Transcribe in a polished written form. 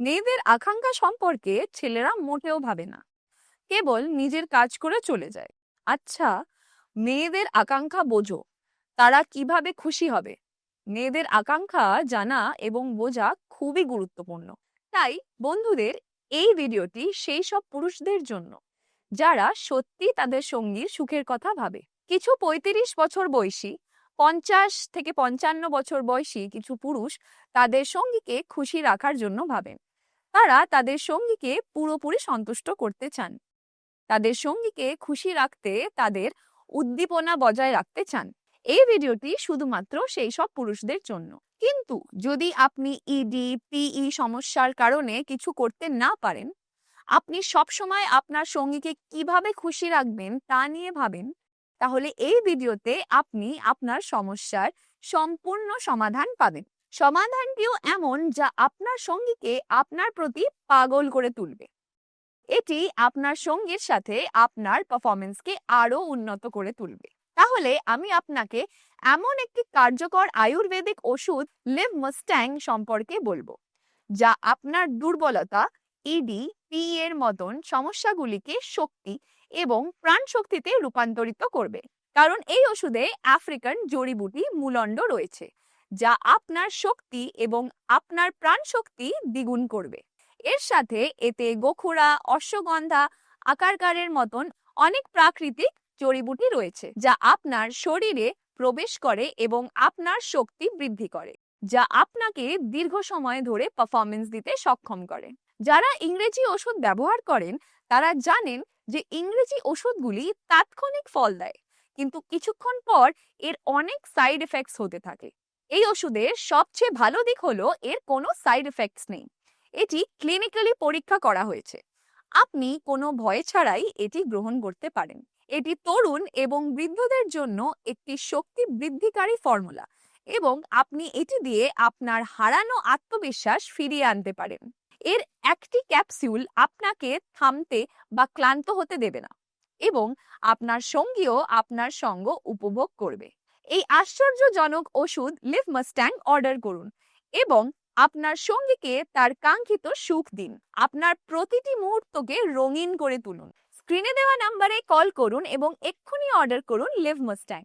মেয়েদের আকাঙ্ক্ষা সম্পর্কে ছেলেরা মোটেও ভাবে না, কেবল নিজের কাজ করে চলে যায়। আচ্ছা, মেয়েদের আকাঙ্ক্ষা বোঝো, তারা কিভাবে খুশি হবে। মেয়েদের আকাঙ্ক্ষা জানা এবং বোঝা খুবই গুরুত্বপূর্ণ। তাই বন্ধুদের, এই ভিডিওটি সেই সব পুরুষদের জন্য যারা সত্যি তাদের সঙ্গীর সুখের কথা ভাবে। কিছু ৩৫ বছর বয়সী, ৫০ থেকে ৫৫ বছর বয়সী কিছু পুরুষ তাদের সঙ্গীকে খুশি রাখার জন্য ভাবেন। তারা তাদের সঙ্গীকে পুরোপুরি সন্তুষ্ট করতে চান, তাদের সঙ্গীকে খুশি রাখতে তাদের উদ্দীপনা বজায় রাখতে চান। এই ভিডিওটি শুধুমাত্র সেই সব পুরুষদের জন্য। কিন্তু যদি আপনি ইডি পিই সমস্যার কারণে কিছু করতে না পারেন, আপনি সবসময় আপনার সঙ্গীকে কিভাবে খুশি রাখবেন তা নিয়ে ভাবেন, তাহলে এই ভিডিওতে আপনি আপনার সমস্যার সম্পূর্ণ সমাধান পাবেন। সমাধানটিও এমন যা আপনার সঙ্গীকে আপনার প্রতি পাগল করে তুলবে। এটি আপনার সঙ্গীর সাথে আপনার পারফরমেন্সকে আরো উন্নত করে তুলবে। তাহলে আমি আপনাকে এমন একটি কার্যকর আয়ুর্বেদিক ওষুধ লিভ মাস্ট্যাং সম্পর্কে বলবো, যা আপনার দুর্বলতা, ইডি পি এর মতন সমস্যাগুলিকে শক্তি এবং প্রাণ শক্তিতে রূপান্তরিত করবে। কারণ এই ওষুধে আফ্রিকান জড়িবুটি মূলণ্ড রয়েছে, যা আপনার শক্তি এবং আপনার প্রাণ শক্তি দ্বিগুণ করবে। এর সাথে এতে গোখুরা, অশ্বগন্ধা, আকারকারের মতন অনেক প্রাকৃতিক জড়িবুটি রয়েছে, যা আপনার শরীরে প্রবেশ করে এবং আপনার শক্তি বৃদ্ধি করে, যা আপনাকে দীর্ঘ সময় ধরে পারফরমেন্স দিতে সক্ষম করে। যারা ইংরেজি ওষুধ ব্যবহার করেন তারা জানেন যে ইংরেজি ওষুধগুলি তাৎক্ষণিক ফল দেয়, কিন্তু কিছুক্ষণ পর এর অনেক সাইড এফেক্টস হতে থাকে। এই ওষুধের সবচেয়ে ভালো দিক হলো এর কোনো সাইড এফেক্টস নেই। এটি ক্লিনিক্যালি পরীক্ষা করা হয়েছে। আপনি কোনো ভয় ছাড়াই এটি গ্রহণ করতে পারেন। এটি তরুণ এবং বৃদ্ধদের জন্য একটি শক্তি বৃদ্ধিকারী ফর্মুলা, এবং আপনি এটি দিয়ে আপনার হারানো আত্মবিশ্বাস ফিরিয়ে আনতে পারেন। এর একটি ক্যাপসুল আপনাকে থামতে বা ক্লান্ত হতে দেবে না, এবং আপনার সঙ্গীও আপনার সঙ্গ উপভোগ করবে। এই আশ্চর্যজনক ওষুধ লিভ মাস্ট্যাং অর্ডার করুন এবং আপনার সঙ্গীকে তার কাঙ্ক্ষিত সুখ দিন। আপনার প্রতিটি মুহূর্তকে রঙিন করে তুলুন। স্ক্রিনে দেওয়া নাম্বারে কল করুন এবং এক্ষুনি অর্ডার করুন লিভ মাস্ট্যাং।